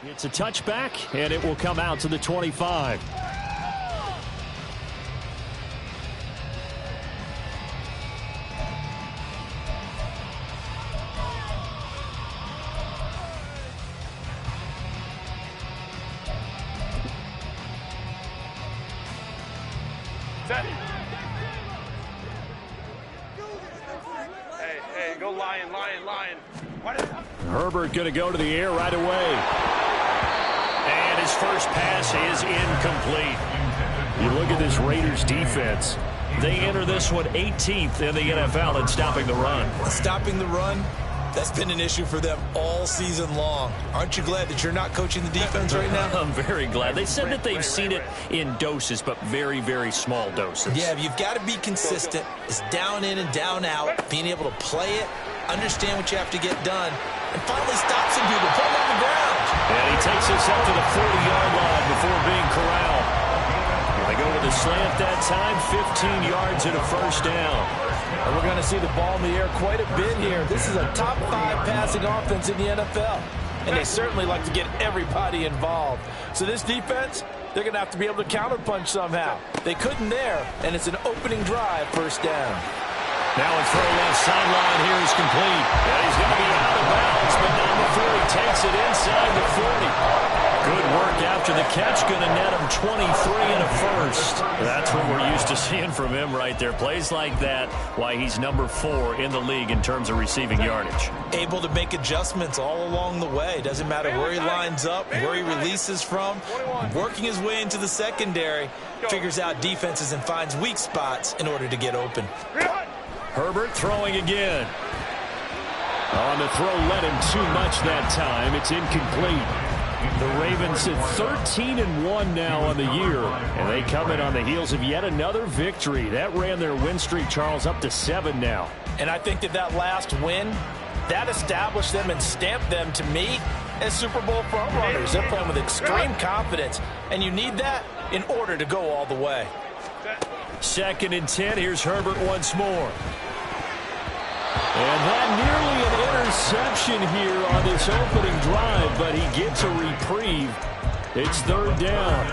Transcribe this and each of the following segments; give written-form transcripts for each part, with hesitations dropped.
It's a touchback, and it will come out to the 25. Hey, go Lion. Herbert going to go to the air right away. And his first pass is incomplete. You look at this Raiders defense. They enter this one 18th in the NFL in stopping the run. Stopping the run, that's been an issue for them all season long. Aren't you glad that you're not coaching the defense right now? I'm very glad. They said that they've seen it in doses, but very, very small doses. Yeah, you've got to be consistent. It's down in and down out, being able to play it, understand what you have to get done, and finally stop some people, put them on the ground. And he takes us up to the 40-yard line before being corralled. They go with a slant that time, 15 yards and a first down. And we're going to see the ball in the air quite a bit here. This is a top 5 passing offense in the NFL. And they certainly like to get everybody involved. So this defense, they're going to have to be able to counterpunch somehow. They couldn't there, and it's an opening drive, first down. Now a throw left sideline here is complete. And he's going to be out of bounds, but not before he takes it inside the 40. Good work after the catch. Going to net him 23 and a first. That's what we're used to seeing from him right there. Plays like that, why he's number 4 in the league in terms of receiving yardage. Able to make adjustments all along the way. Doesn't matter where he lines up, where he releases from. Working his way into the secondary. Figures out defenses and finds weak spots in order to get open. Herbert throwing again. On the throw, led him too much that time. It's incomplete. The Ravens at 13-1 now on the year, and they come in on the heels of yet another victory. That ran their win streak, Charles, up to 7 now. And I think that last win, that established them and stamped them, to me, as Super Bowl frontrunners. They're playing with extreme confidence, and you need that in order to go all the way. 2nd and 10. Here's Herbert once more. And that nearly an interception here on this opening drive, but he gets a reprieve. It's 3rd down.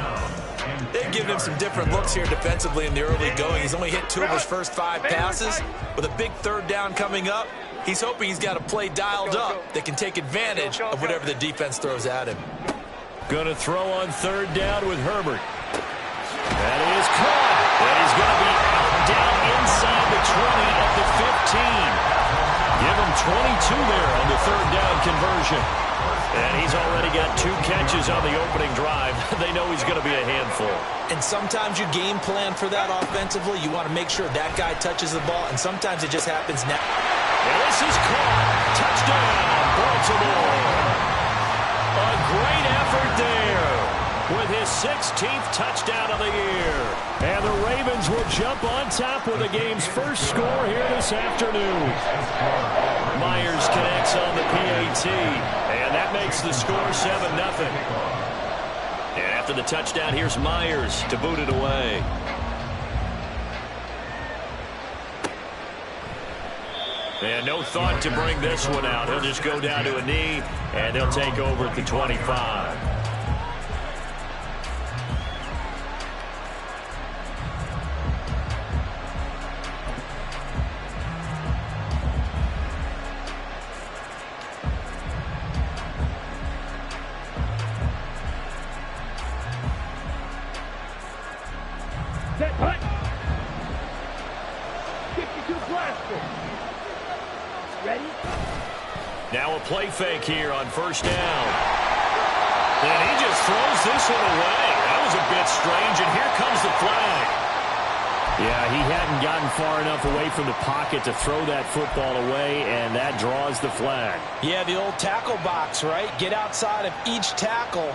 They've given him some different looks here defensively in the early going. He's only hit 2 of his first 5 passes. With a big 3rd down coming up, he's hoping he's got a play dialed up that can take advantage of whatever the defense throws at him. Going to throw on 3rd down with Herbert. That is caught. And he's going to be out down inside the 20 at the 15. Give him 22 there on the 3rd down conversion. And he's already got 2 catches on the opening drive. They know he's going to be a handful. And sometimes you game plan for that offensively. You want to make sure that guy touches the ball, and sometimes it just happens now. And this is caught. Touchdown, Baltimore. A great effort there with his 16th touchdown of the year. And the Ravens will jump on top with the game's first score here this afternoon. Myers connects on the PAT, and that makes the score 7-0. And after the touchdown, here's Myers to boot it away. And no thought to bring this one out. He'll just go down to a knee, and they'll take over at the 25. Now a play fake here on 1st down. And he just throws this one away. That was a bit strange, and here comes the flag. Yeah, he hadn't gotten far enough away from the pocket to throw that football away, and that draws the flag. Yeah, the old tackle box, right? Get outside of each tackle,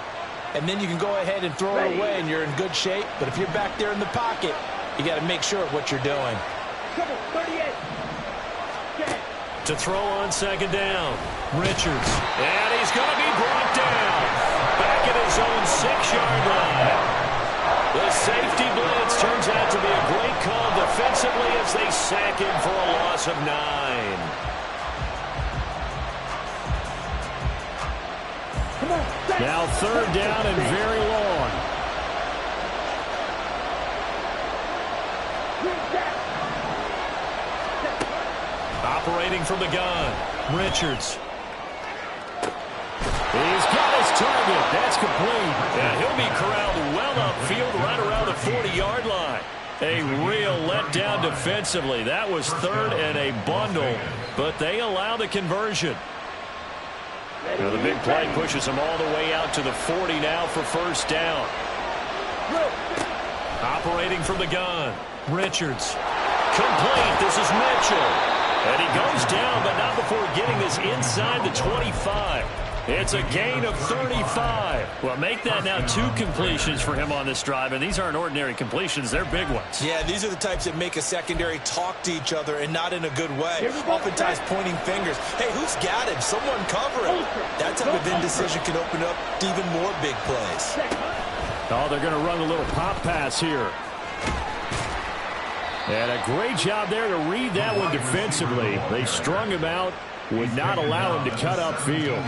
and then you can go ahead and throw it away, and you're in good shape. But if you're back there in the pocket, you got to make sure of what you're doing. 38. To throw on 2nd down, Richards. And he's going to be brought down. Back at his own 6-yard line. The safety blitz turns out to be a great call defensively as they sack him for a loss of 9. Come on, Now third down and very long. Operating from the gun, Richards. He's got his target. That's complete. And he'll be corralled well upfield right around the 40-yard line. A real letdown defensively. That was third and a bundle, but they allow the conversion. Now the big play pushes him all the way out to the 40 now for first down. Operating from the gun, Richards. Complete. This is Mitchell. And he goes down, but not before getting this inside the 25. It's a gain of 35. Well, make that now 2 completions for him on this drive, and these aren't ordinary completions. They're big ones. Yeah, these are the types that make a secondary talk to each other and not in a good way. Oftentimes pointing fingers. Hey, who's got him? Someone cover him. That type of indecision can open up to even more big plays. Oh, they're going to run a little pop pass here. And a great job there to read that one defensively. They strung him out, would not allow him to cut upfield.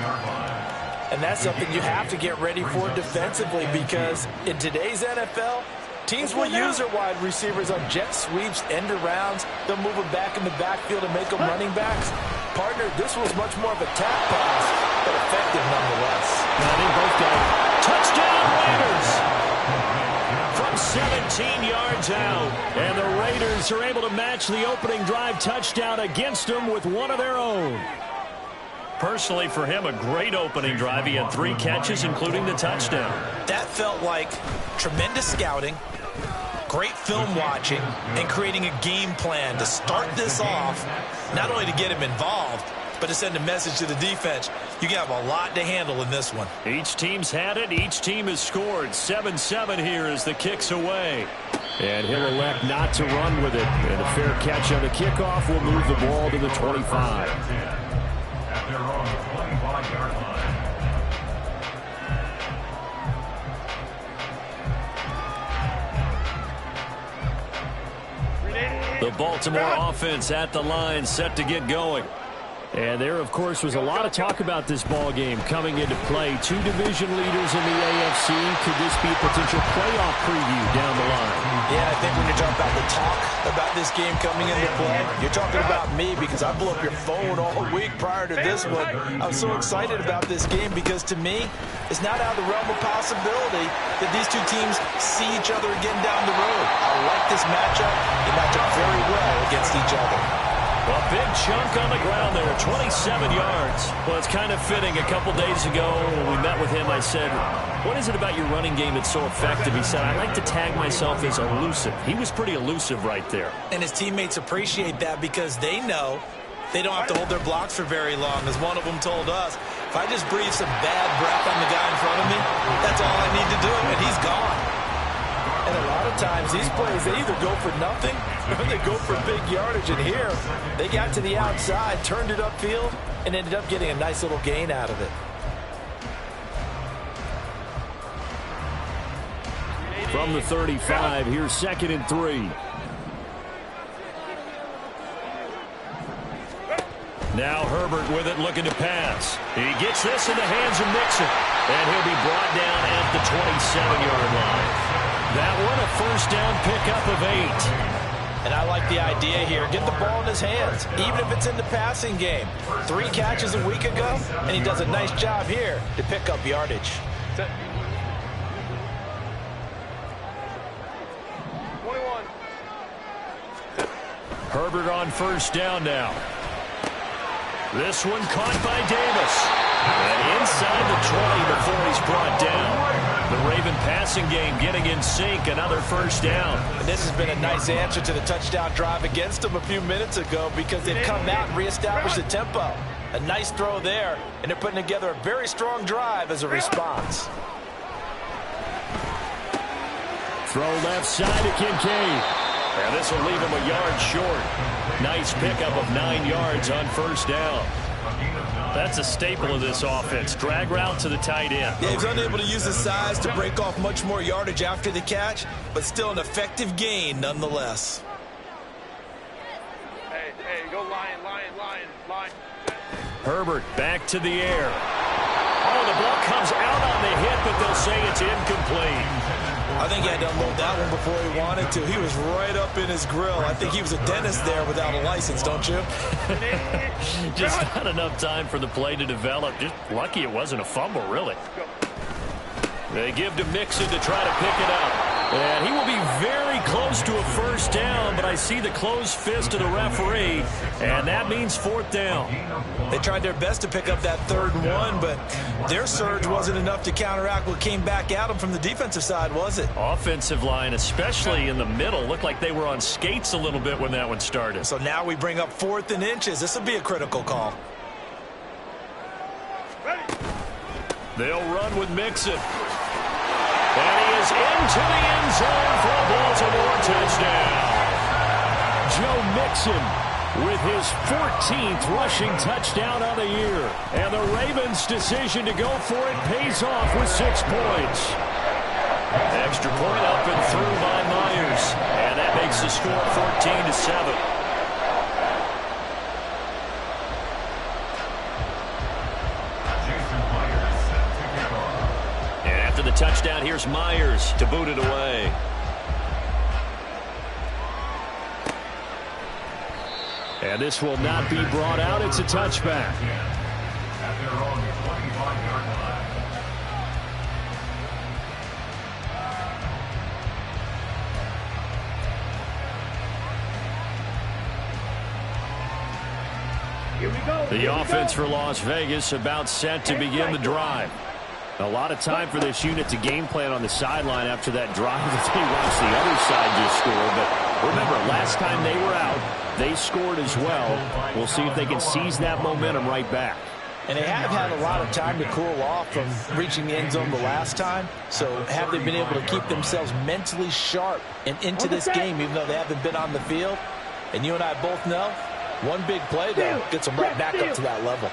And that's something you have to get ready for defensively, because in today's NFL, teams will use their wide receivers on jet sweeps, end arounds. They'll move them back in the backfield and make them running backs. Partner, this was much more of a tap pass, but effective nonetheless. I think both guys. Touchdown Raiders! From 17 yards out. And the Raiders are able to match the opening drive touchdown against them with one of their own. Personally, for him, a great opening drive. He had 3 catches, including the touchdown. That felt like tremendous scouting, great film watching, and creating a game plan to start this off, not only to get him involved, but to send a message to the defense. You have a lot to handle in this one. Each team's had it. Each team has scored. 7-7 here as the kick's away. And he'll elect not to run with it. And a fair catch on the kickoff will move the ball to the 25. The Baltimore offense at the line, set to get going. And there, of course, was a lot of talk about this ball game coming into play. 2 division leaders in the AFC. Could this be a potential playoff preview down the line? Yeah, I think when you're talking about the talk about this game coming into play, you're talking about me, because I blew up your phone all week prior to this one. I was so excited about this game because, to me, it's not out of the realm of possibility that these 2 teams see each other again down the road. I like this matchup. They match up very well against each other. A big chunk on the ground there, 27 yards. Well, it's kind of fitting. A couple days ago when we met with him, I said, what is it about your running game that's so effective? He said, I like to tag myself as elusive. He was pretty elusive right there. And his teammates appreciate that because they know they don't have to hold their blocks for very long. As one of them told us, if I just breathe some bad breath on the guy in front of me, that's all I need to do, and he's gone. And a lot of times, these plays, they either go for nothing or they go for big yardage. And here, they got to the outside, turned it upfield, and ended up getting a nice little gain out of it. From the 35, here's 2nd and 3. Now Herbert with it, looking to pass. He gets this in the hands of Mixon, and he'll be brought down at the 27-yard line. That one, a first down pickup of 8. And I like the idea here. Get the ball in his hands, even if it's in the passing game. 3 catches a week ago, and he does a nice job here to pick up yardage. 21. Herbert on first down now. This one caught by Davis. And inside the 20 before he's brought down. The Raven passing game getting in sync, another first down. And this has been a nice answer to the touchdown drive against them a few minutes ago, because they've come out and reestablished the tempo. A nice throw there, and they're putting together a very strong drive as a response. Throw left side to Kincaid. And this will leave him a yard short. Nice pickup of 9 yards on first down. That's a staple of this offense. Drag route to the tight end. Yeah, he's unable to use his size to break off much more yardage after the catch, but still an effective gain nonetheless. Hey, go Lion. Herbert back to the air. Oh, and the ball comes out on the hit, but they'll say it's incomplete. I think he had to unload that one before he wanted to. He was right up in his grill. I think he was a dentist there without a license, don't you? Just not enough time for the play to develop. Just lucky it wasn't a fumble, really. They give to Mixon to try to pick it up. And he will be very close to a first down, but I see the closed fist of the referee, and that means fourth down. They tried their best to pick up that 3rd and 1, but their surge wasn't enough to counteract what came back at them from the defensive side, was it? Offensive line, especially in the middle, looked like they were on skates a little bit when that one started. So now we bring up 4th and inches. This will be a critical call. They'll run with Mixon. And he is into the end zone for a Baltimore touchdown. Joe Mixon with his 14th rushing touchdown of the year. And the Ravens' decision to go for it pays off with 6 points. Extra point up and through by Myers. And that makes the score 14-7. The touchdown, here's Myers to boot it away. And this will not be brought out. It's a touchback. Here we go. The offense for Las Vegas about set to begin the drive. A lot of time for this unit to game plan on the sideline after that drive that they watched the other side just score. But remember, last time they were out, they scored as well. We'll see if they can seize that momentum right back. And they have had a lot of time to cool off from reaching the end zone the last time. So have they been able to keep themselves mentally sharp and into this game, even though they haven't been on the field? And you and I both know, one big play, though, gets them right back up to that level.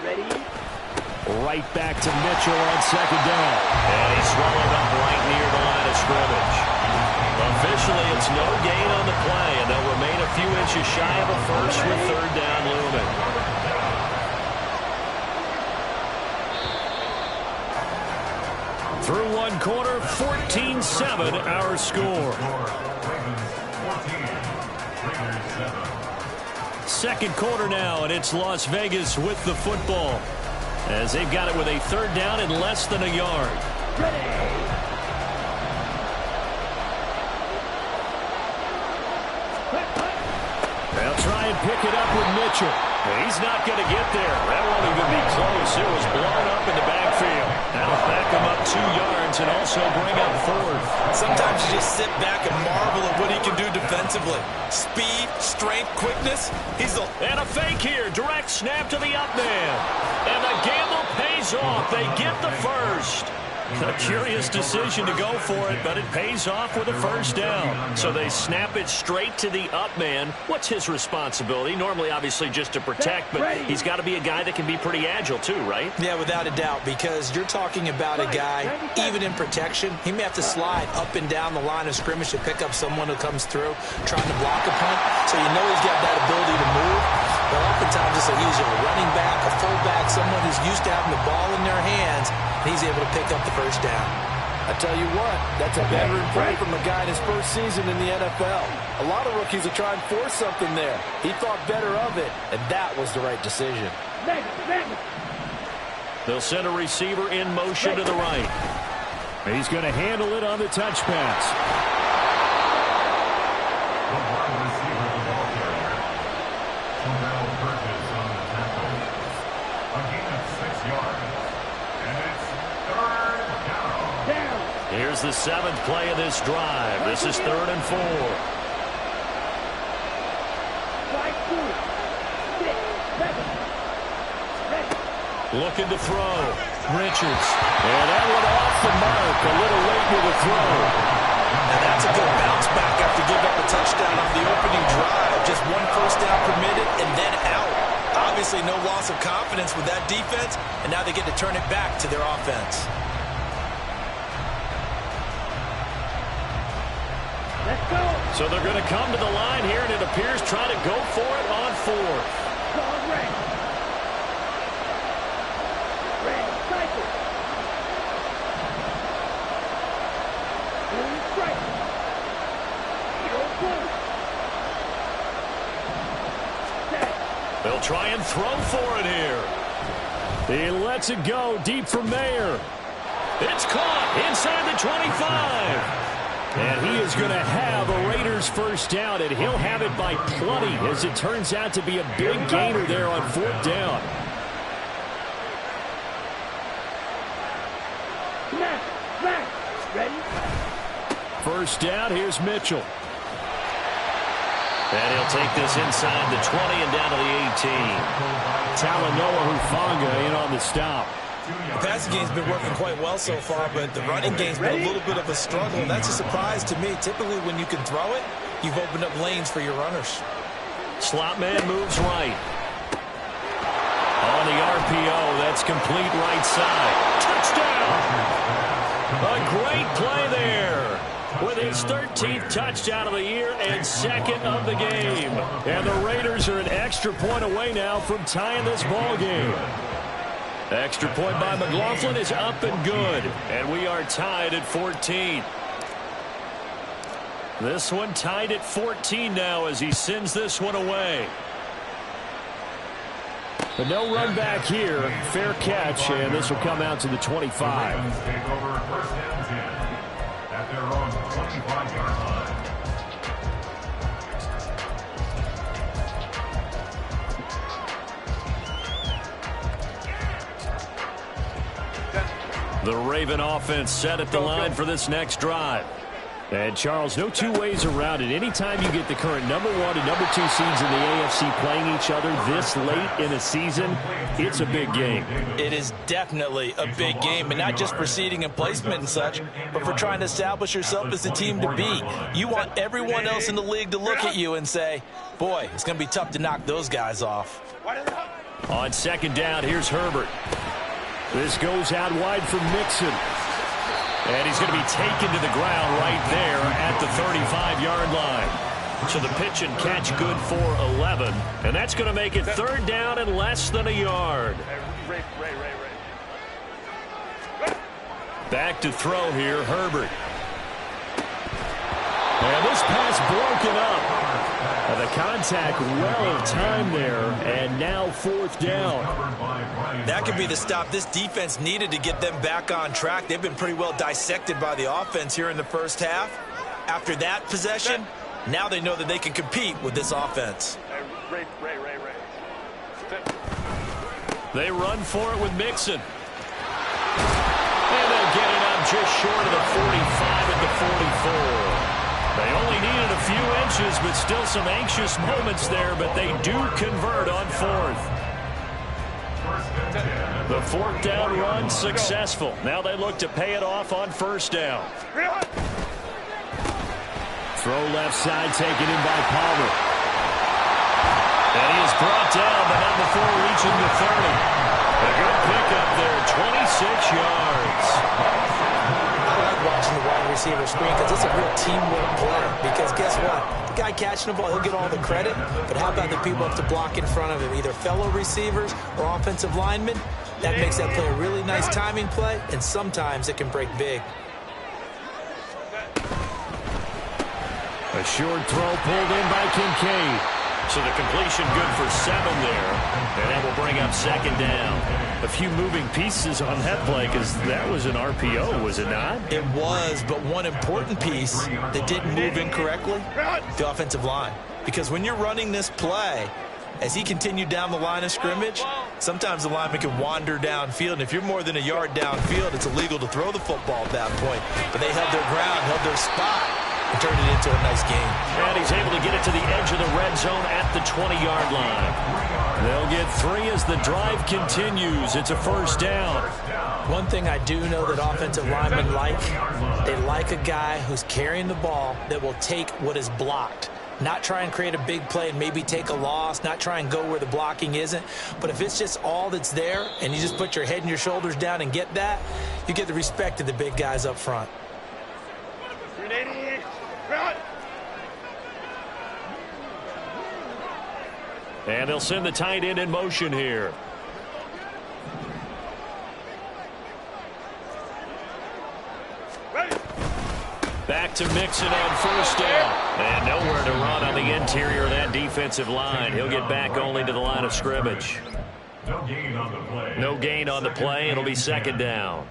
Ready? Right back to Mitchell on 2nd down. And he's swallowed up right near the line of scrimmage. Officially, it's no gain on the play, and they'll remain a few inches shy of a first with 3rd down looming. Through 1 quarter, 14-7 our score. 2nd quarter now, and it's Las Vegas with the football as they've got it with a 3rd down and less than a yard. They'll try and pick it up with Mitchell. He's not going to get there. That won't even be close. It was blown up in the backfield. That'll back him up 2 yards and also bring up 4th. Sometimes you just sit back and marvel at what he can do defensively. Speed, strength, quickness. And a fake here. Direct snap to the up man. And the gamble pays off. They get the first. A curious decision to go for it, but it pays off with a 1st down. So they snap it straight to the up man. What's his responsibility? Normally, obviously, just to protect, but he's got to be a guy that can be pretty agile too, right? Yeah, without a doubt, because you're talking about a guy, even in protection, he may have to slide up and down the line of scrimmage to pick up someone who comes through trying to block a punt. So you know he's got that ability to move. But oftentimes it's he's a running back, a fullback, someone who's used to having the ball in their hands, and he's able to pick up the 1st down. I tell you what, that's a veteran play from a guy in his first season in the NFL. A lot of rookies will try and force something there. He thought better of it, and that was the right decision. They'll send a receiver in motion to the right. He's going to handle it on the touch pass. Here's the 7th play of this drive. This is 3rd and 4. Looking to throw. Richards. And that one off the mark. A little late with the throw. And that's a good bounce back after giving up a touchdown on the opening drive. Just 1 first down permitted and then out. Obviously no loss of confidence with that defense, and now they get to turn it back to their offense. Let's go. So they're going to come to the line here, and it appears trying to go for it on 4th. try and throw for it here. He lets it go deep for Mayer. It's caught inside the 25. And he is going to have a Raiders first down, and he'll have it by plenty, as it turns out to be a big gainer there on 4th down. Ready? First down, here's Mitchell. And he'll take this inside the 20 and down to the 18. Talanoa Hufanga in on the stop. The passing game's been working quite well so far, but the running game's been a little bit of a struggle, and that's a surprise to me. Typically, when you can throw it, you've opened up lanes for your runners. Slot man moves right. On the RPO, that's complete right side. Touchdown! A great play there with his 13th touchdown of the year and second of the game. And the Raiders are an extra point away now from tying this ball game. Extra point by McLaughlin is up and good. And we are tied at 14. This one tied at 14 now as he sends this one away. But no run back here. Fair catch, and this will come out to the 25. At their own 25-yard line. The Raven offense set at the line for this next drive. And, Charles, no two ways around it. Anytime you get the current #1 and #2 seeds in the AFC playing each other this late in a season, it's a big game. It is definitely a big game, and not just for seeding and placement and such, but for trying to establish yourself as the team to beat. You want everyone else in the league to look at you and say, boy, it's going to be tough to knock those guys off. On second down, here's Herbert. This goes out wide for Mixon. And he's going to be taken to the ground right there at the 35-yard line. So the pitch and catch good for 11. And that's going to make it 3rd down and less than a yard. Back to throw here, Herbert. And this pass broken up. And the contact well timed there, and now 4th down. That could be the stop this defense needed to get them back on track. They've been pretty well dissected by the offense here in the first half. After that possession, now they know that they can compete with this offense. They run for it with Mixon. And they'll get it up just short of the 45 at the 44. They only needed a few inches, but still some anxious moments there, but they do convert on 4th. The 4th down run successful. Now they look to pay it off on 1st down. Throw left side taken in by Palmer. And he is brought down, but not before reaching the 30. A good pickup there, 26 yards. Watching the wide receiver screen because it's a real teamwork play. Because guess what? The guy catching the ball, he'll get all the credit. But how about the people up to block in front of him, either fellow receivers or offensive linemen? That makes that play a really nice timing play, and sometimes it can break big. A short throw pulled in by Kincaid. So the completion good for 7 there. And that will bring up 2nd down. A few moving pieces on that play because that was an RPO, was it not? It was, but one important piece that didn't move incorrectly, the offensive line. Because when you're running this play, as he continued down the line of scrimmage, sometimes the lineman can wander downfield. And if you're more than a yard downfield, it's illegal to throw the football at that point. But they held their ground, held their spot, and turned it into a nice game. And he's able to get it to the edge of the red zone at the 20-yard line. They'll get 3 as the drive continues. It's a 1st down. One thing I do know that offensive linemen like, they like a guy who's carrying the ball that will take what is blocked. Not try and create a big play and maybe take a loss, not try and go where the blocking isn't. But if it's just all that's there and you just put your head and your shoulders down and get that, you get the respect of the big guys up front. And they'll send the tight end in motion here. Back to Mixon on first down. And nowhere to run on the interior of that defensive line. He'll get back only to the line of scrimmage. No gain on the play. No gain on the play. It'll be second down.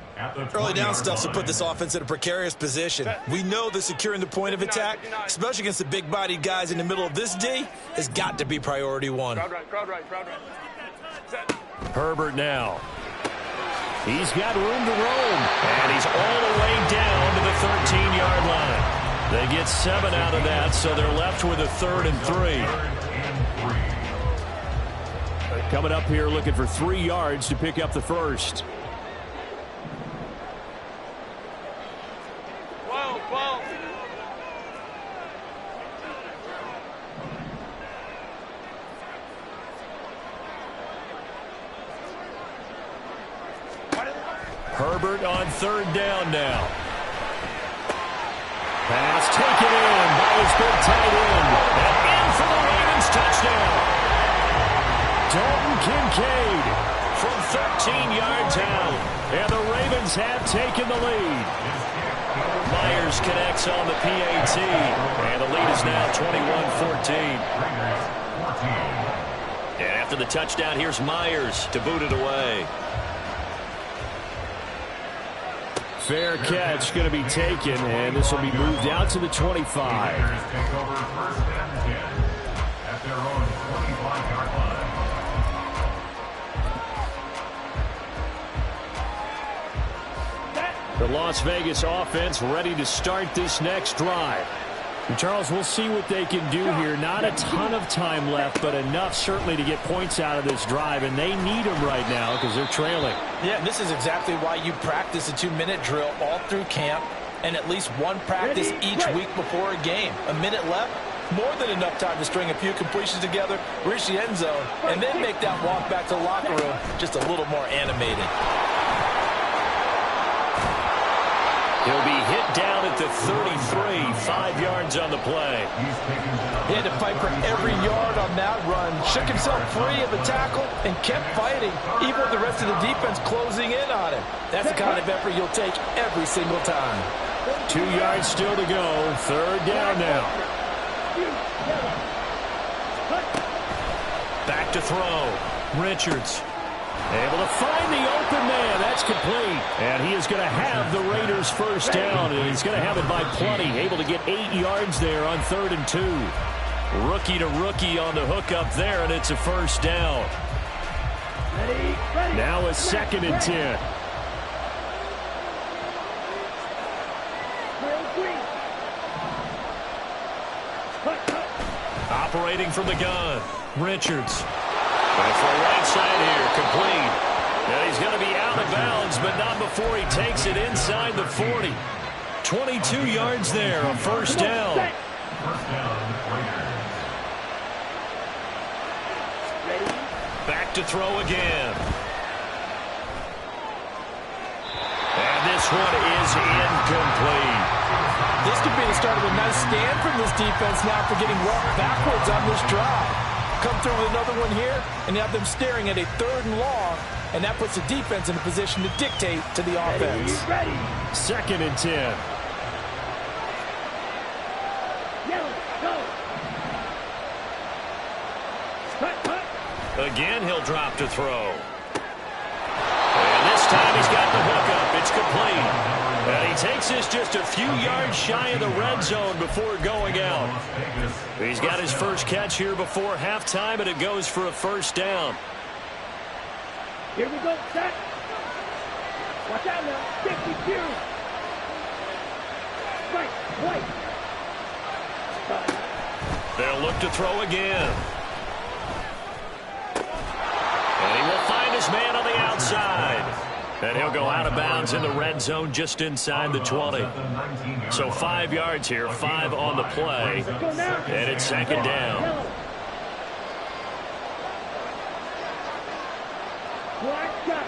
Early down stuff to put this offense in a precarious position. We know that securing the point of attack, especially against the big-bodied guys in the middle of this D, has got to be priority one. Herbert now. He's got room to roam. And he's all the way down to the 13-yard line. They get 7 out of that, so they're left with a 3rd and 3. Coming up here looking for 3 yards to pick up the first. Herbert on 3rd down now. Pass taken in by his big tight end. And in for the Ravens touchdown. Dalton Kincaid from 13 yards out. And the Ravens have taken the lead. Myers connects on the PAT. And the lead is now 21-14. And after the touchdown, here's Myers to boot it away. Fair catch going to be taken, and this will be moved out to the 25. Take over 1st and 10 at their own 25-yard line. The Las Vegas offense ready to start this next drive. And Charles, we'll see what they can do here. Not a ton of time left, but enough certainly to get points out of this drive, and they need them right now because they're trailing. Yeah, and this is exactly why you practice a 2-minute drill all through camp and at least one practice each week before a game. A minute left, more than enough time to string a few completions together, reach the end zone, and then make that walk back to the locker room just a little more animated. He'll be hit down at the 33, 5 yards on the play. He had to fight for every yard on that run, shook himself free of the tackle, and kept fighting, even with the rest of the defense closing in on him. That's the kind of effort you'll take every single time. 2 yards still to go, 3rd down now. Back to throw. Richards. Able to find the open man. That's complete. And he is going to have the Raiders first down. And he's going to have it by plenty. Able to get 8 yards there on 3rd and 2. Rookie to rookie on the hook up there. And it's a first down. Now a 2nd and 10. Operating from the gun. Richards. And for the right side here, complete. Now he's going to be out of bounds, but not before he takes it inside the 40. 22 yards there, a first down. Back to throw again. And this one is incomplete. This could be the start of a nice stand from this defense now for getting walked backwards on this drive. Come through with another one here and have them staring at a 3rd and long, and that puts the defense in a position to dictate to the offense. 2nd and 10. Again, he'll drop to throw. And this time he's got the hook up. It's complete. And he takes this just a few yards shy of the red zone before going out. He's got his first catch here before halftime, and it goes for a first down. Here we go, set. Watch out now. 52. Right, white. They'll look to throw again. And he will find his man on the outside. And he'll go out of bounds in the red zone just inside the 20. So 5 yards here, 5 on the play. And it's 2nd down. Black shot.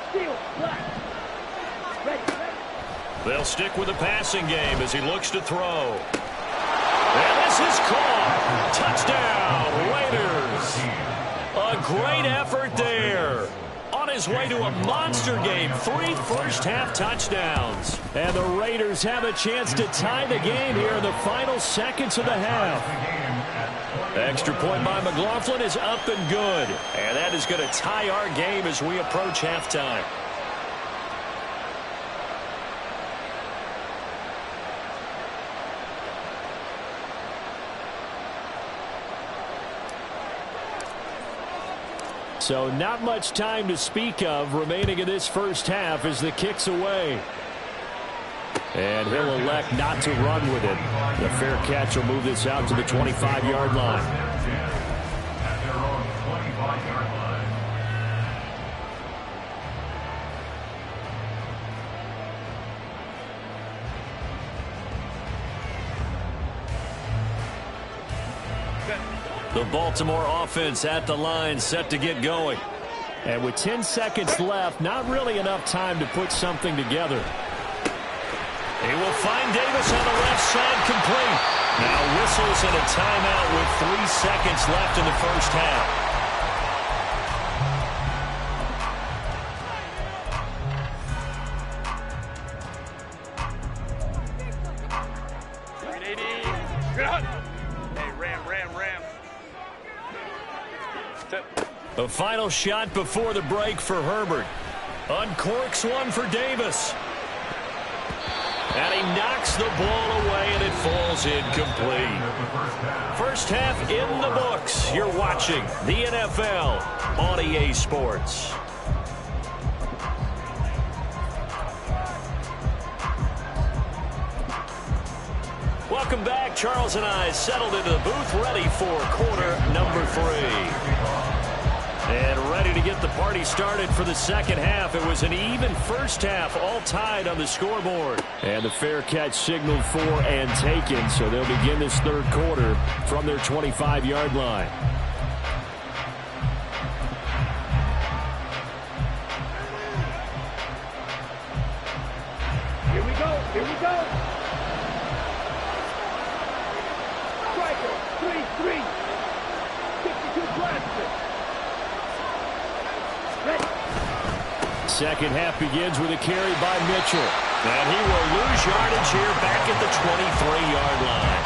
Steel, black. Ready. They'll stick with the passing game as he looks to throw. And this is caught. Touchdown, Raiders. A great effort there. On his his way to a monster game. 3 first-half touchdowns. And the Raiders have a chance to tie the game here in the final seconds of the half. Extra point by McLaughlin is up and good. And that is going to tie our game as we approach halftime. So not much time to speak of remaining in this first half as the kick's away. And he'll elect not to run with it. The fair catch will move this out to the 25-yard line. At their own 25-yard line. The Baltimore offense at the line, set to get going. And with 10 seconds left, not really enough time to put something together. He will find Davis on the left side, complete. Now whistles and a timeout with 3 seconds left in the first half. The final shot before the break for Herbert. Uncorks one for Davis. And he knocks the ball away, and it falls incomplete. First half in the books. You're watching the NFL on EA Sports. Welcome back. Charles and I settled into the booth, ready for quarter number 3. And ready to get the party started for the second half. It was an even first half, all tied on the scoreboard. And the fair catch signaled for and taken, so they'll begin this third quarter from their 25-yard line. Here we go. Here we go. Striker, 3-3. 62 blaster. Second half begins with a carry by Mitchell. And he will lose yardage here back at the 23-yard line.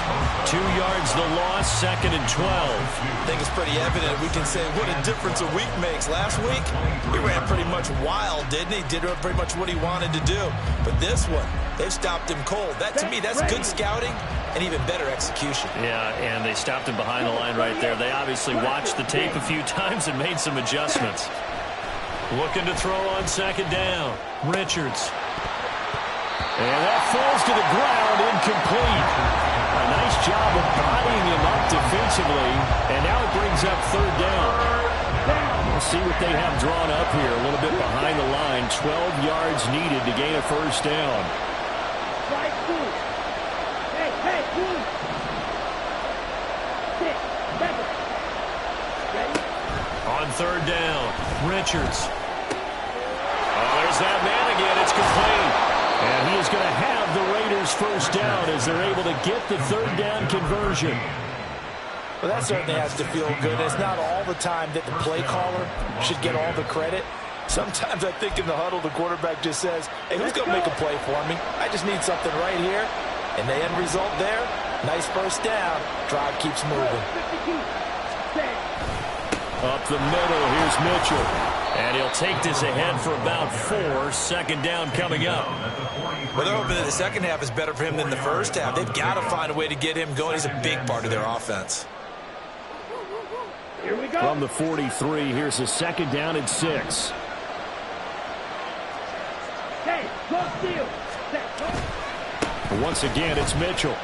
2 yards the loss, 2nd and 12. I think it's pretty evident. We can say what a difference a week makes. Last week, he ran pretty much wild, didn't he? Did pretty much what he wanted to do. But this one, they've stopped him cold. That, to me, that's good scouting and even better execution. Yeah, and they stopped him behind the line right there. They obviously watched the tape a few times and made some adjustments. Looking to throw on second down. Richards. And that falls to the ground, incomplete. A nice job of bodying him up defensively. And now it brings up third down. We'll see what they have drawn up here. A little bit behind the line. 12 yards needed to gain a first down. Hey, move. 6, 7. Ready? On third down, Richards. There's that man again. It's complete. And he is going to have the Raiders first down as they're able to get the third down conversion. Well, that certainly has to feel good. It's not all the time that the play caller should get all the credit. Sometimes I think in the huddle, the quarterback just says, hey, who's going to make a play for me? I just need something right here. And the end result there, nice first down. Drive keeps moving. Up the middle, here's Mitchell. And he'll take this ahead for about 4. Second down coming up. Well, they're hoping that the second half is better for him than the first half. They've got to find a way to get him going. He's a big part of their offense. Here we go. From the 43, here's a second down and 6. Hey, go steal. Once again, it's Mitchell.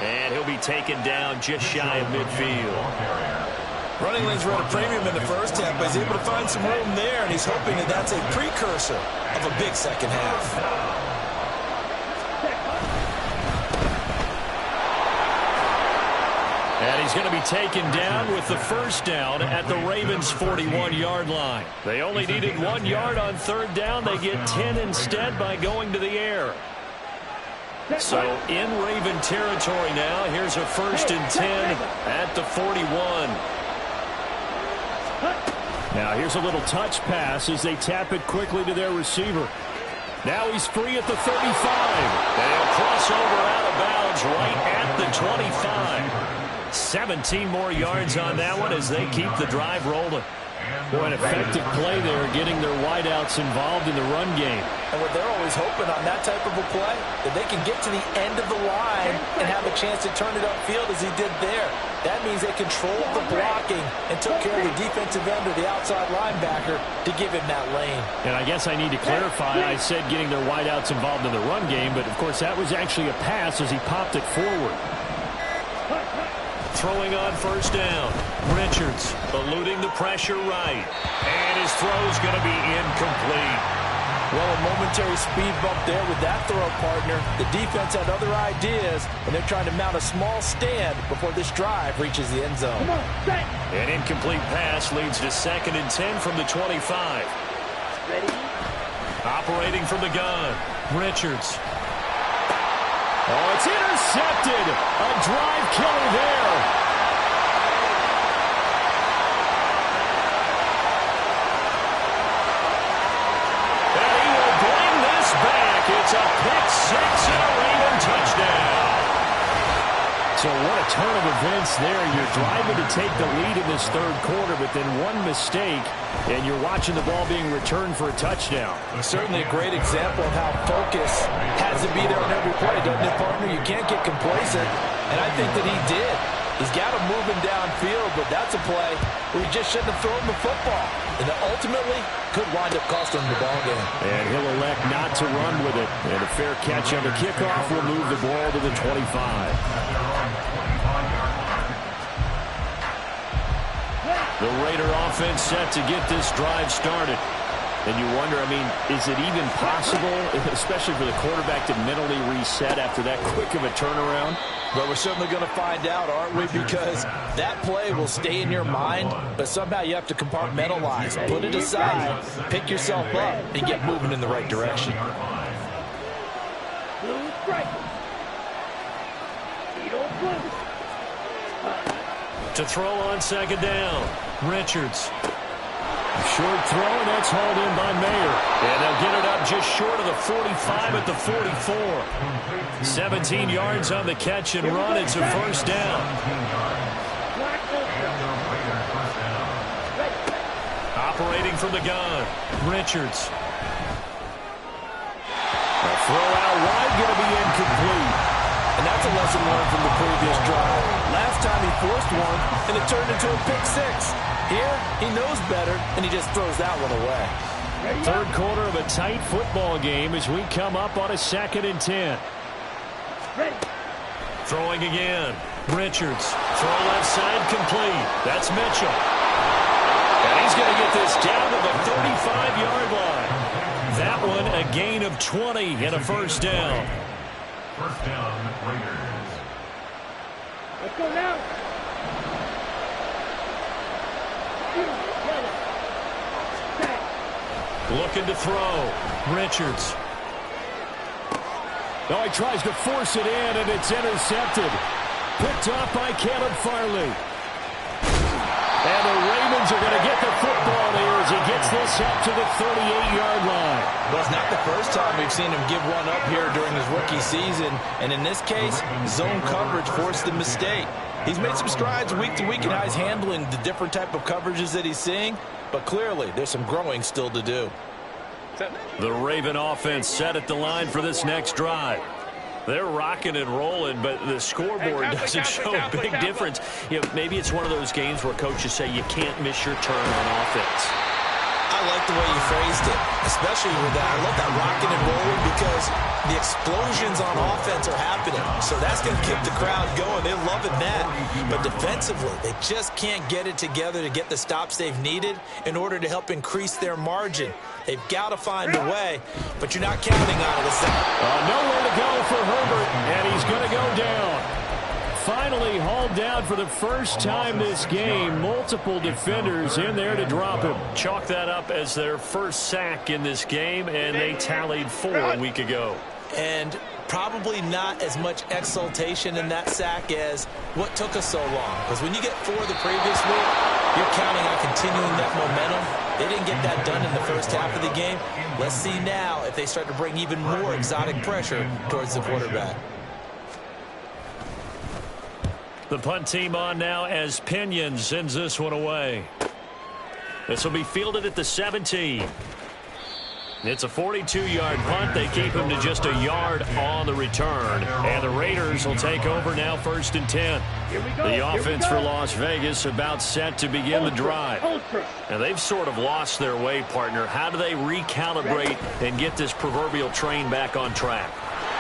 And he'll be taken down just shy of midfield. Running lanes were at a premium in the first half, but he's able to find some room there, and he's hoping that that's a precursor of a big second half. And he's going to be taken down with the first down at the Ravens' 41-yard line. They only needed 1 yard on third down. They get 10 instead by going to the air. So in Raven territory now. Here's a 1st and 10 at the 41. Now here's a little touch pass as they tap it quickly to their receiver. Now he's free at the 35. And he'll cross over out of bounds right at the 25. 17 more yards on that one as they keep the drive rolling. Boy, an effective play there, getting their wideouts involved in the run game. And what they're always hoping on that type of a play, that they can get to the end of the line and have a chance to turn it upfield as he did there. That means they controlled the blocking and took care of the defensive end or the outside linebacker to give him that lane. And I guess I need to clarify, I said getting their wideouts involved in the run game, but of course that was actually a pass as he popped it forward. Throwing on first down. Richards eluding the pressure right. And his throw's going to be incomplete. Well, a momentary speed bump there with that throw, partner. The defense had other ideas, and they're trying to mount a small stand before this drive reaches the end zone. An incomplete pass leads to 2nd and 10 from the 25. Ready? Operating from the gun. Richards. Oh, it's intercepted. A drive killer there. And he will bring this back. It's a pick-6 and a Raven touchdown. So what a turn of events there. You're driving to take the lead in this third quarter, but then one mistake, and you're watching the ball being returned for a touchdown. Certainly a great example of how focus has to be there on every play, doesn't it, partner? You can't get complacent, and I think that he did. He's got him moving downfield, but that's a play where he just shouldn't have thrown the football, and that ultimately could wind up costing him the ball game. And he'll elect not to run with it, and a fair catch on the kickoff will move the ball to the 25. The Raider offense set to get this drive started. And you wonder, I mean, is it even possible, especially for the quarterback, to mentally reset after that quick of a turnaround? Well, we're certainly going to find out, aren't we? Because that play will stay in your mind, but somehow you have to compartmentalize, put it aside, pick yourself up, and get moving in the right direction. Blue strike. He don't blue. To throw on 2nd down. Richards. Short throw, and that's hauled in by Mayer. And they'll get it up just short of the 45 at the 44. 17 yards on the catch and run. It's a first down. Operating from the gun. Richards. A throw out wide, going to be incomplete. And that's a lesson learned from the previous drive. Last time he forced one, and it turned into a pick-6. Here, he knows better, and he just throws that one away. Third quarter of a tight football game as we come up on a 2nd and 10. Ready. Throwing again. Richards. Throw left side complete. That's Mitchell. And he's going to get this down to the 35-yard line. That one a gain of 20 and a first down. First down, Raiders. Let's go now. Looking to throw. Richards. Oh, he tries to force it in, and it's intercepted. Picked off by Caleb Farley. And the Ravens are going to get the football there as he gets this up to the 38-yard line. Well, it's not the first time we've seen him give one up here during his rookie season. And in this case, zone coverage forced the mistake. He's made some strides week to week in how he's handling the different type of coverages that he's seeing. But clearly, there's some growing still to do. The Raven offense set at the line for this next drive. They're rocking and rolling, but the scoreboard doesn't show a big difference. You know, maybe it's one of those games where coaches say you can't miss your turn on offense. I like the way you phrased it, especially with that. I love that rocking and rolling because the explosions on offense are happening. So that's going to keep the crowd going. They're loving that. But defensively, they just can't get it together to get the stops they've needed in order to help increase their margin. They've got to find a way, but you're not counting on it. Nowhere to go for Herbert, and he's going to go down. Finally hauled down for the first time this game. Multiple defenders in there to drop him. Chalk that up as their first sack in this game, and they tallied 4 a week ago. And probably not as much exultation in that sack as what took us so long. Because when you get 4 the previous week, You're counting on continuing that momentum. They didn't get that done in the first half of the game. Let's see now if they start to bring even more exotic pressure towards the quarterback. The punt team on now as Pinion sends this one away. This will be fielded at the 17. It's a 42-yard punt. They keep him to just a yard on the return. And the Raiders will take over now, 1st and 10. The offense for Las Vegas about set to begin the drive. And they've sort of lost their way, partner. How do they recalibrate and get this proverbial train back on track?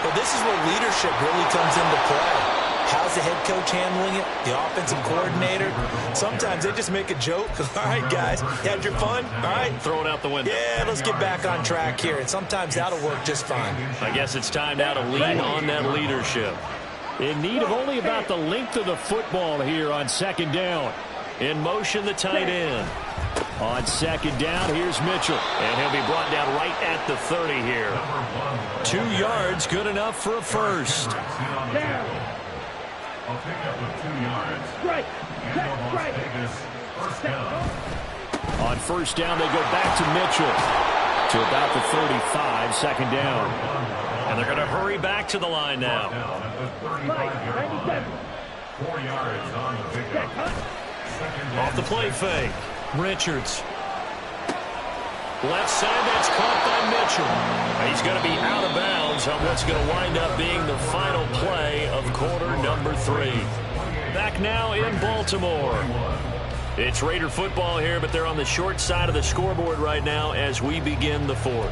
Well, this is where leadership really comes into play. How's the head coach handling it? The offensive coordinator? Sometimes they just make a joke. All right, guys, you had your fun? All right. Throw it out the window. Yeah, let's get back on track here. And sometimes that'll work just fine. I guess it's time now to lean on that leadership. In need of only about the length of the football here on 2nd down. In motion, the tight end. On 2nd down, here's Mitchell. And he'll be brought down right at the 30 here. 2 yards, good enough for a first. I'll pick up with 2 yards. Strike. Las Vegas, first down. On 1st down, they go back to Mitchell. To about the 35, 2nd down. And they're going to hurry back to the line now. At the 35-yard line. 4 yards on the pickup. Off the play fake. Richards. Left side, that's caught by Mitchell. He's going to be out of bounds on what's going to wind up being the final play of quarter number 3. Back now in Baltimore. It's Raider football here, but they're on the short side of the scoreboard right now as we begin the 4th.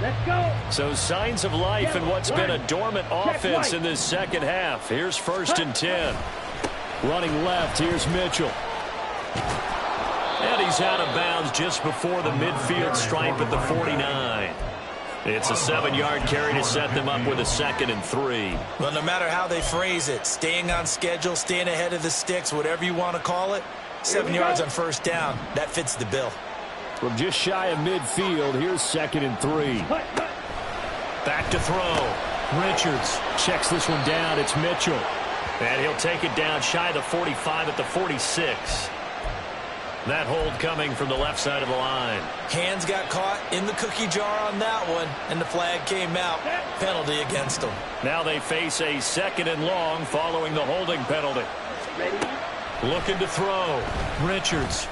Let's go. So signs of life in what's been a dormant offense in this second half. Here's 1st and 10. Running left, here's Mitchell. And he's out of bounds just before the midfield stripe at the 49. It's a 7-yard carry to set them up with a 2nd and 3. Well, no matter how they phrase it, staying on schedule, staying ahead of the sticks, whatever you want to call it, 7 yards on 1st down, that fits the bill. From just shy of midfield, here's 2nd and 3. Back to throw. Richards checks this one down. It's Mitchell. And he'll take it down shy of the 45 at the 46. That hold coming from the left side of the line. Hands got caught in the cookie jar on that one, and the flag came out. Penalty against them. Now they face a 2nd and long following the holding penalty. Looking to throw. Richards.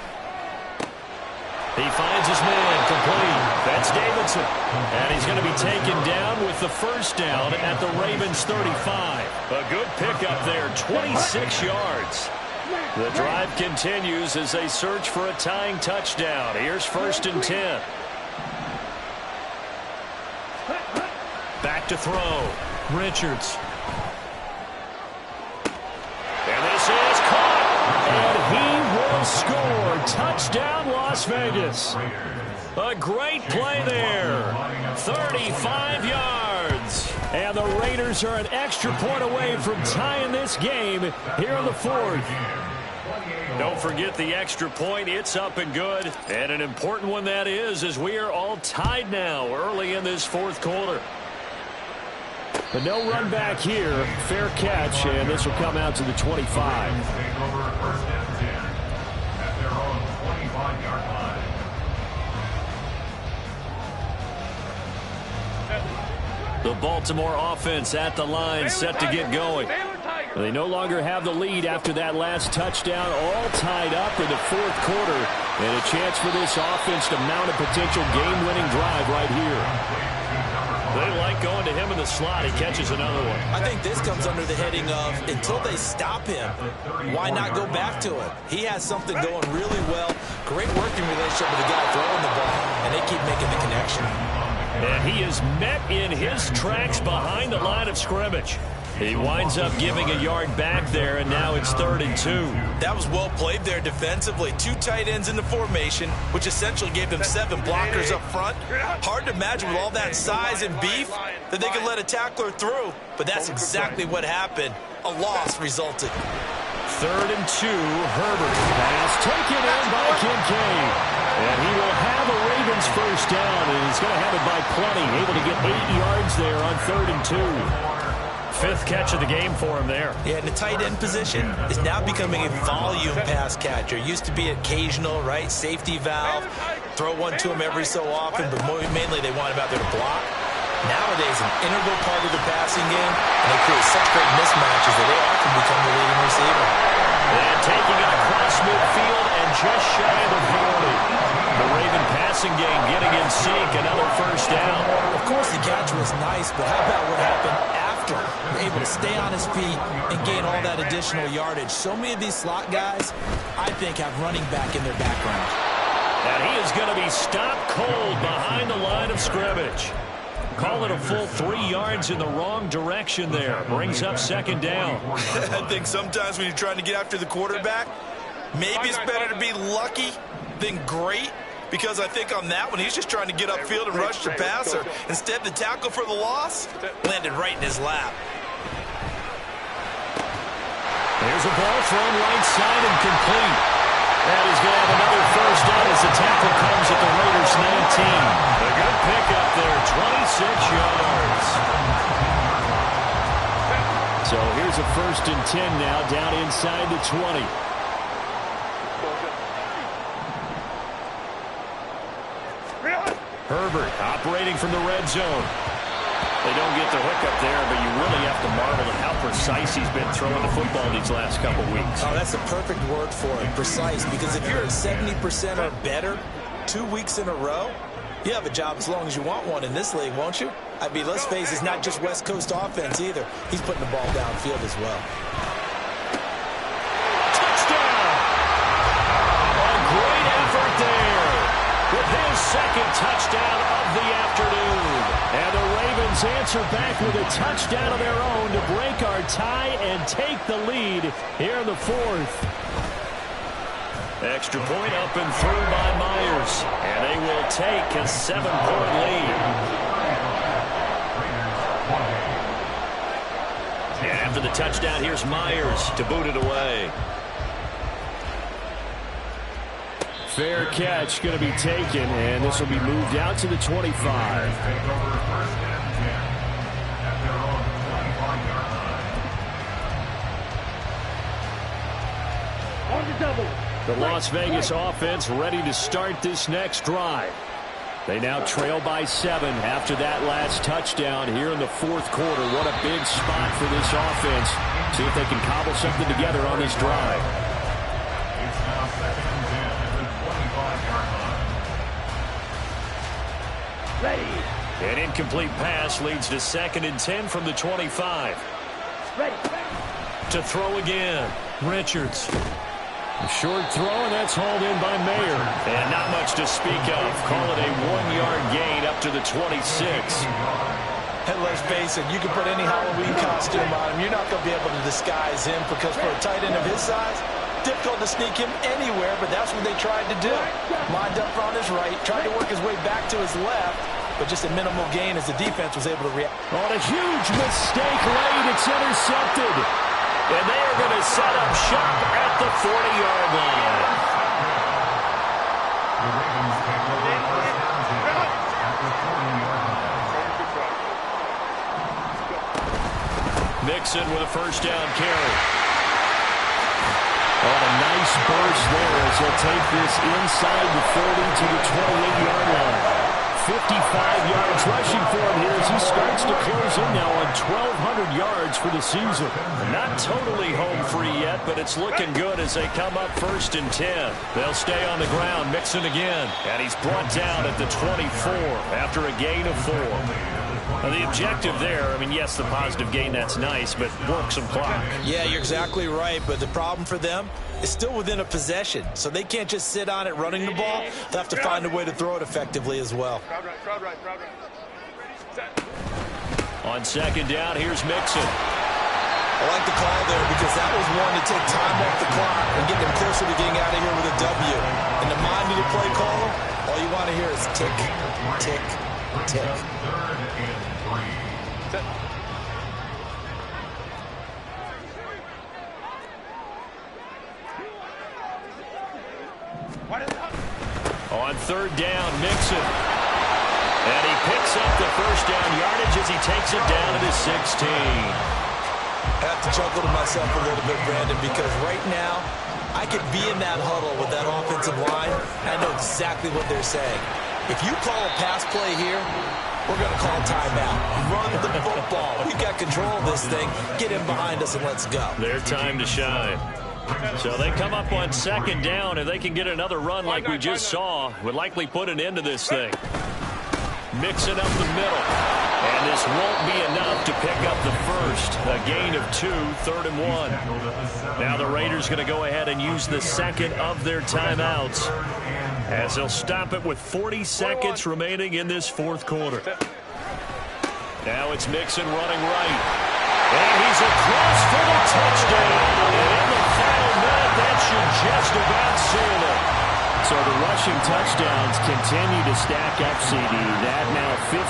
He finds his man complete. That's Davidson. And he's going to be taken down with the 1st down at the Ravens 35. A good pickup there, 26 yards. The drive continues as they search for a tying touchdown. Here's 1st and 10. Back to throw. Richards. And this is caught. And he will score. Touchdown, Las Vegas. A great play there. 35 yards. And the Raiders are an extra point away from tying this game here in the 4th. Don't forget the extra point. It's up and good. And an important one that is, as we are all tied now early in this 4th quarter. But no run back here. Fair catch, and this will come out to the 25. Take over 1st and 10 at their own 25-yard line. The Baltimore offense at the line, set to get going. They no longer have the lead after that last touchdown, all tied up in the 4th quarter. And a chance for this offense to mount a potential game-winning drive right here. They like going to him in the slot. He catches another one. I think this comes under the heading of, until they stop him, why not go back to him? He has something going really well. Great working relationship with the guy throwing the ball, and they keep making the connection. And he is met in his tracks behind the line of scrimmage. He winds up giving a yard back there, and now it's 3rd and 2. That was well played there defensively. 2 tight ends in the formation, which essentially gave them 7 blockers up front. Hard to imagine with all that size and beef that they could let a tackler through, but that's exactly what happened. A loss resulted. 3rd and 2, Herbert. Pass taken in by Kincaid. And he will have a Ravens 1st down, and he's going to have it by plenty. Able to get 8 yards there on 3rd and 2. fifth catch of the game for him there. Yeah, and the tight end position is now becoming a volume pass catcher. Used to be occasional, right? Safety valve. Throw one to him every so often, but mainly they want him out there to block. Nowadays, an integral part of the passing game, and they create such great mismatches that they often become the leading receiver. And taking it across midfield and just shy of the 40. The Raven passing game getting in sync, another first down. Of course, the catch was nice, but how about what happened after? Able to stay on his feet and gain all that additional yardage. So many of these slot guys, I think, have running back in their background. And he is going to be stopped cold behind the line of scrimmage. Call it a full 3 yards in the wrong direction there. Brings up second down. I think sometimes when you're trying to get after the quarterback, maybe it's better to be lucky than great, because I think on that one, he's just trying to get upfield and rush the passer. Instead, the tackle for the loss landed right in his lap. There's a ball thrown right side and complete. And he's going to have another first down as the tackle comes at the Raiders' 19. A good pickup there, 26 yards. So here's a 1st and 10 now, down inside the 20. Herbert operating from the red zone. They don't get the hook up there, but you really have to marvel at how precise he's been throwing the football these last couple weeks. Oh, that's the perfect word for it, precise, because if you're at 70% or better 2 weeks in a row, you have a job as long as you want one in this league, won't you? I mean, let's face it, it's not just West Coast offense either. He's putting the ball downfield as well. Touchdown! A great effort there with his second touchdown of the afternoon. And the Ravens answer back with a touchdown of their own to break our tie and take the lead here in the 4th. Extra point up and through by Myers. And they will take a 7-point lead. And after the touchdown, here's Myers to boot it away. Fair catch going to be taken, and this will be moved out to the 25. On the double. The Las Vegas offense ready to start this next drive. They now trail by 7 after that last touchdown here in the 4th quarter. What a big spot for this offense. See if they can cobble something together on this drive. It's now 2nd and 10 at the 25-yard line. Ready. An incomplete pass leads to 2nd and 10 from the 25. Ready. To throw again, Richards. A short throw, and that's hauled in by Mayer. And not much to speak of. Call it a 1-yard gain up to the 26. And let's face it, you can put any Halloween costume on him. You're not going to be able to disguise him, because for a tight end of his size, difficult to sneak him anywhere, but that's what they tried to do. Lined up on his right, tried to work his way back to his left, but just a minimal gain as the defense was able to react. On a huge mistake late, it's intercepted. And they are going to set up shop at the 40-yard line. The Ravens take over first down at the 40-yard line. Mixon with a first down carry. Oh, a nice burst there as he'll take this inside the 30 to the 28-yard line. 55 yards rushing for him here as he starts to close in now on 1,200 yards for the season. Not totally home free yet, but it's looking good as they come up 1st and 10. They'll stay on the ground, Mixon again, and he's brought down at the 24 after a gain of 4. Now, the objective there, I mean, yes, the positive gain, that's nice, but work some clock. Yeah, you're exactly right, but the problem for them is still within a possession, so they can't just sit on it running the ball. They'll have to find a way to throw it effectively as well. On 2nd down, here's Mixon. I like the call there because that was one to take time off the clock and get them closer to getting out of here with a W. And the mind-needed play caller, all you want to hear is tick, tick, tick. 3rd and 3. On 3rd down, Mixon. And he picks up the first down yardage as he takes it down to the 16. I have to chuckle to myself a little bit, Brandon, because right now, I could be in that huddle with that offensive line, and I know exactly what they're saying. If you call a pass play here, we're going to call timeout. Run the football. We've got control of this thing. Get in behind us and let's go. Their time to shine. So they come up on second down. If they can get another run like we just saw, would likely put an end to this thing. Mixing up the middle. And this won't be enough to pick up the first. A gain of 2, 3rd and 1. Now the Raiders going to go ahead and use the second of their timeouts, as they'll stop it with 40 seconds remaining in this fourth quarter. Now it's Mixon running right. And he's across for the touchdown. And in the final minute, that should just about seal it. So the rushing touchdowns continue to stack up, CD. That now 15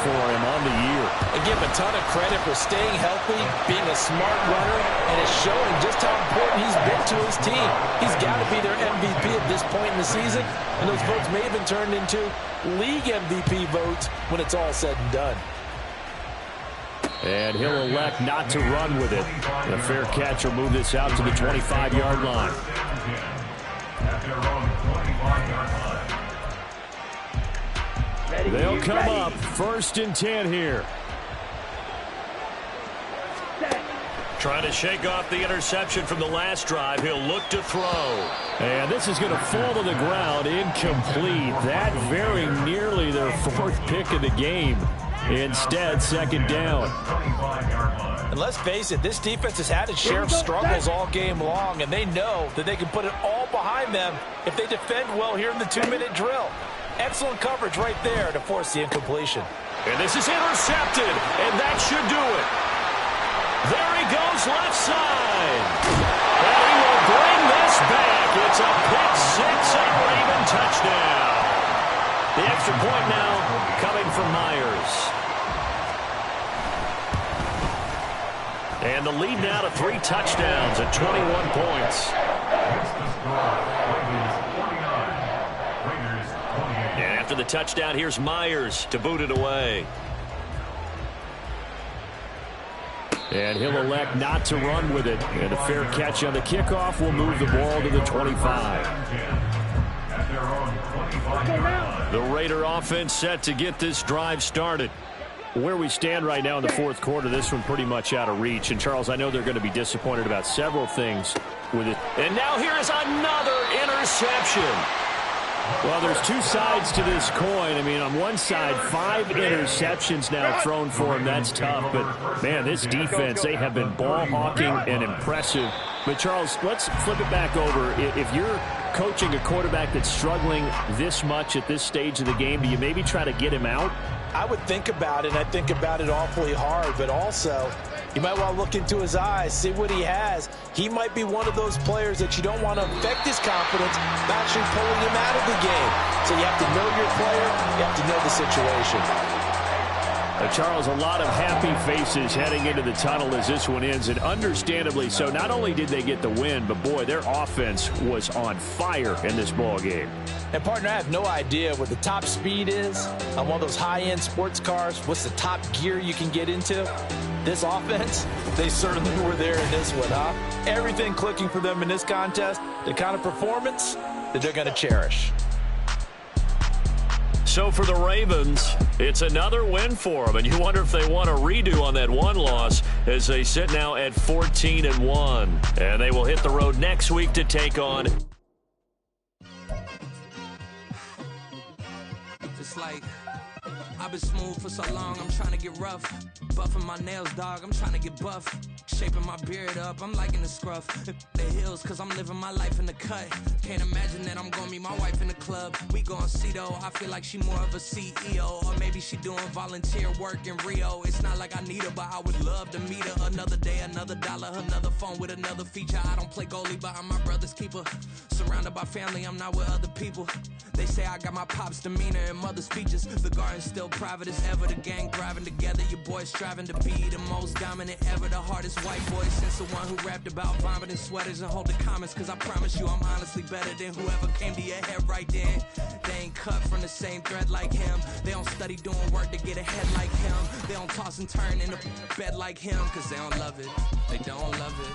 for him on the year. I give him a ton of credit for staying healthy, being a smart runner, and it's showing just how important he's been to his team. He's got to be their MVP at this point in the season, and those votes may have been turned into league MVP votes when it's all said and done. And he'll elect not to run with it. A fair catch will move this out to the 25-yard line. They'll come up 1st and 10 here. Trying to shake off the interception from the last drive. He'll look to throw. And this is going to fall to the ground, incomplete. That very nearly their 4th pick of the game. Instead, 2nd down. And let's face it, this defense has had its share of struggles all game long, and they know that they can put it all behind them if they defend well here in the 2-minute drill. Excellent coverage right there to force the incompletion. And this is intercepted, and that should do it. There he goes left side. And he will bring this back. It's a pick six and a Raven touchdown. The extra point now coming from Myers. And the lead now to 3 touchdowns at 21 points. And after the touchdown, here's Myers to boot it away. And he'll elect not to run with it. And a fair catch on the kickoff will move the ball to the 25. The Raider offense set to get this drive started. Where we stand right now in the fourth quarter, this one pretty much out of reach. And, Charles, I know they're going to be disappointed about several things with it. And now here is another interception. Well, there's 2 sides to this coin. I mean, on one side, 5 interceptions now thrown for him. That's tough. But, man, this defense, they have been ball hawking and impressive. But, Charles, let's flip it back over. If you're coaching a quarterback that's struggling this much at this stage of the game, do you maybe try to get him out? I would think about it, and I think about it awfully hard, but also you might want to look into his eyes, see what he has. He might be one of those players that you don't want to affect his confidence by actually pulling him out of the game. So you have to know your player, you have to know the situation. Charles, a lot of happy faces heading into the tunnel as this one ends, and understandably so. Not only did they get the win, but, boy, their offense was on fire in this ball game. And, partner, I have no idea what the top speed is on one of those high-end sports cars. What's the top gear you can get into? This offense, they certainly were there in this one, huh? Everything clicking for them in this contest, the kind of performance that they're going to cherish. So for the Ravens, it's another win for them, and you wonder if they want a redo on that one loss as they sit now at 14-1. And they will hit the road next week to take on. Just like I've been smooth for so long, I'm trying to get rough. Buffing my nails, dog, I'm trying to get buff. Shaping my beard up, I'm liking the scruff. The heels, cause I'm living my life in the cut. Can't imagine that I'm gonna meet my wife in the club. We gon' see though, I feel like she more of a CEO. Or maybe she doing volunteer work in Rio. It's not like I need her, but I would love to meet her. Another day, another dollar, another phone with another feature. I don't play goalie, but I'm my brother's keeper. Surrounded by family, I'm not with other people. They say I got my pop's demeanor and mother's features. The garden still private as ever. The gang thriving together, your boys striving to be the most dominant ever. The hardest white boy since the one who rapped about vomiting sweaters and hold the comments. Cause I promise you I'm honestly better than whoever came to your head right then. They ain't cut from the same thread like him. They don't study doing work to get ahead like him. They don't toss and turn in the bed like him. Cause they don't love it, they don't love it.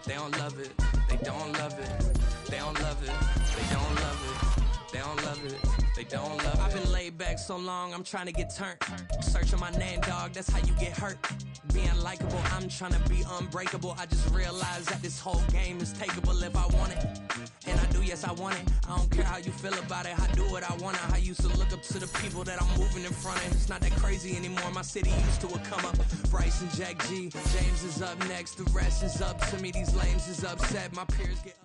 They don't love it, they don't love it. They don't love it, they don't love it. They don't love it, they don't love it. I've been laid back so long, I'm trying to get turned. Searching my name, dog, that's how you get hurt. Being likable, I'm trying to be unbreakable. I just realized that this whole game is takeable if I want it. And I do, yes, I want it. I don't care how you feel about it, I do what I want. I used to look up to the people that I'm moving in front of. It's not that crazy anymore, my city used to a come up. Bryce and Jack G, James is up next, the rest is up to me. These lames is upset, my peers get up.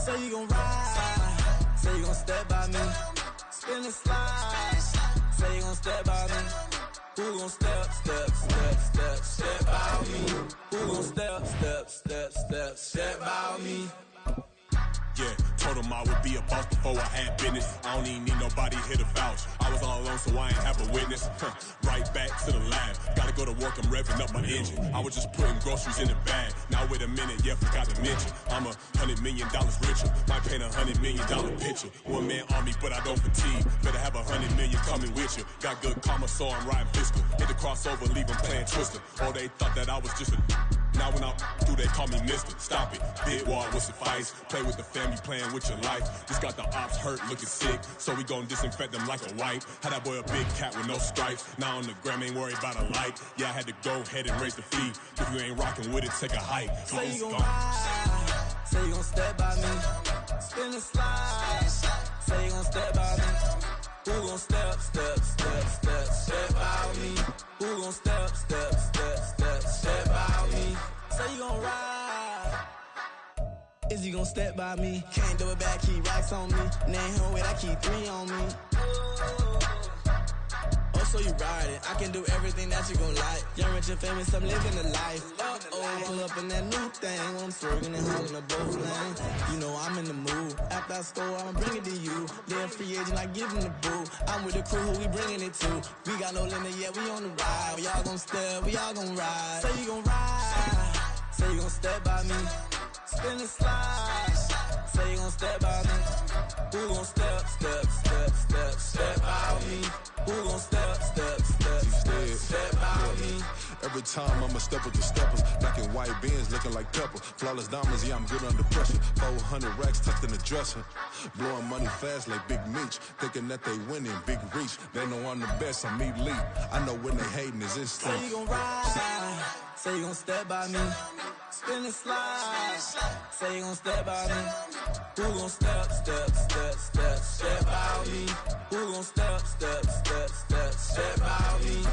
Say you gon' ride, say you gon' step by me, spin and slide, say you gon' step by me. Who gon' step by me? Who gon' step by me? Yeah, told him I would be a boss before I had business. I don't even need nobody here to vouch. I was all alone, so I ain't have a witness. Right back to the lab. Gotta go to work, I'm revving up my engine. I was just putting groceries in the bag. Now wait a minute, yeah, forgot to mention. I'm $100 million richer. Might paint $100 million picture. One man army, but I don't fatigue. Better have 100 million coming with you. Got good karma, so I'm riding fiscal. Hit the crossover, leave them playing Twister. Oh, they thought that I was just a Now when I'm through, they call me Mister. Stop it. Big wall will suffice. Play with the family, playing with your life. Just got the ops hurt, looking sick. So we gon' disinfect them like a wipe. Had that boy a big cat with no stripes. Now on the gram, ain't worried about a light. Yeah, I had to go ahead and raise the fee. If you ain't rocking with it, take a hike. Say you gon' ride. Say you gon' step by me. Spin and slide. Say you gon' step by me. Who gon' step by me? Who gon' step by me? Say you gon' ride. Is he gon' step by me? Can't do it back, keep racks on me. Name him with, I keep 3 on me. Oh, so you ride it. I can do everything that you gon' like. Young, rich, and famous, I'm living the life. Uh-oh, pull up in that new thing. When I'm swerving and hogging the both lanes. You know I'm in the mood. After I score, I'ma bring it to you. They're free agent, I give them the boo. I'm with the crew, who we bringing it to. We got no limit, yeah, we on the ride. We all gon' step, we all gon' ride. Say you gon' ride. Say you gon' step by me. Spin and slide. Say you gon' step by me. Who gon' step by me? Who gon' step by me? Every time I'ma step with the steppers. Black and white beans looking like pepper. Flawless diamonds, yeah, I'm good under pressure. 400 racks tucked in the dresser. Blowing money fast like Big Meech. Thinking that they winning, big reach. They know I'm the best, I'm elite. I know when they hating is instinct. Say you gon' ride. Say you gon' step by me. Spin and slide. Say you gon' step by me. Who gon' step by me? Who gon' step by me?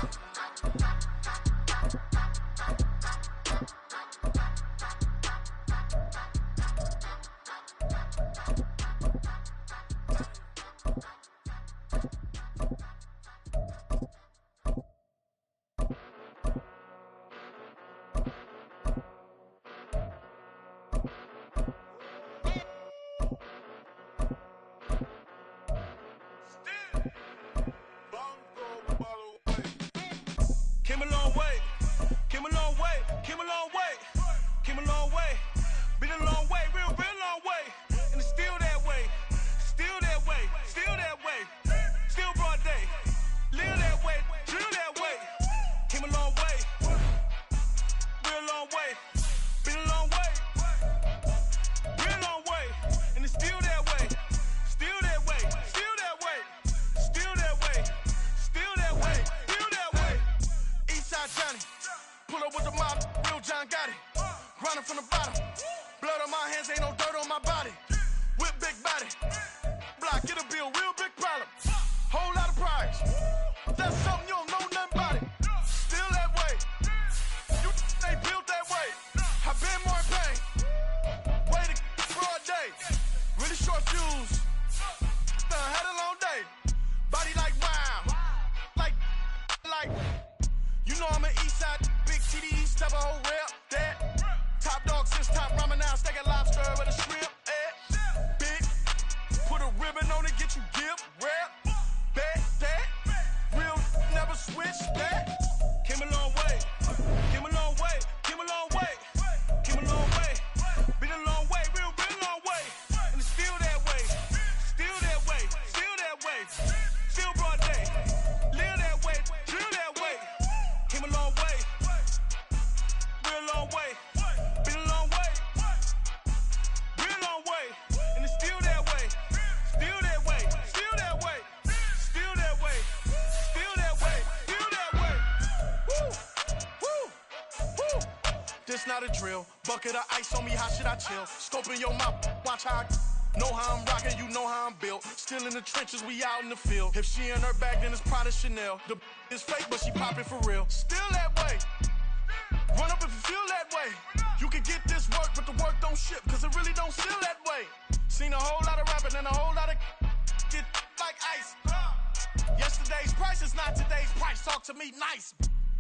Bucket of ice on me, how should I chill? Scoping your mouth, watch how I know how I'm rocking, you know how I'm built. Still in the trenches, we out in the field. If she in her bag, then it's Prada Chanel. The is fake, but she popping for real. Still that way. Run up if you feel that way. You can get this work, but the work don't ship, cause it really don't feel that way. Seen a whole lot of rapping and a whole lot of get like ice. Yesterday's price is not today's price. Talk to me nice.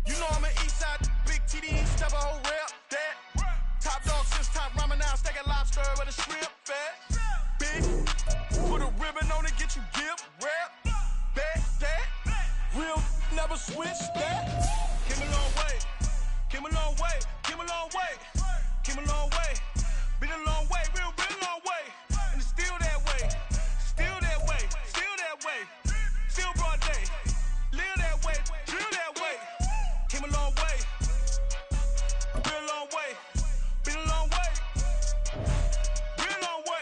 You know I'm an Eastside, big TDE, step a whole rep, that. Top dog, since top ramen now, steak and lobster with a shrimp, fat. Big, put a ribbon on it, get you gift, rap, bet, that. Real, never switch, that.